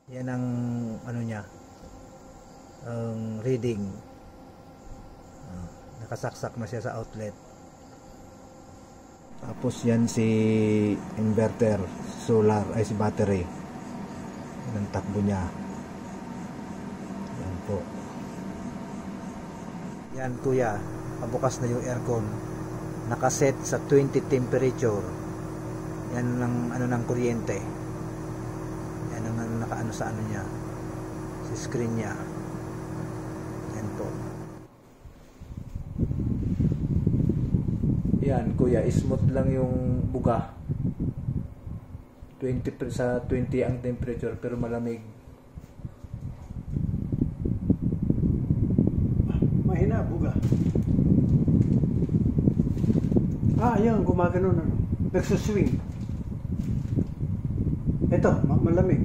Yan ang ano niya, ang reading. Nakasaksak na siya sa outlet. Tapos yan si inverter, solar, ay si battery. Yan ang takbo niya. Yan po. Yan kuya, pabukas na yung aircon. Nakaset sa 20 temperature. Yan ang ano ng kuryente. Yan ang nakaano sa ano niya, sa screen niya. Yan po. Yan kuya, smooth lang yung buga. 20 sa 20 ang temperature pero malamig. Mahina buga. Yan gumagano na. Nagsuswing. Ito, malamig.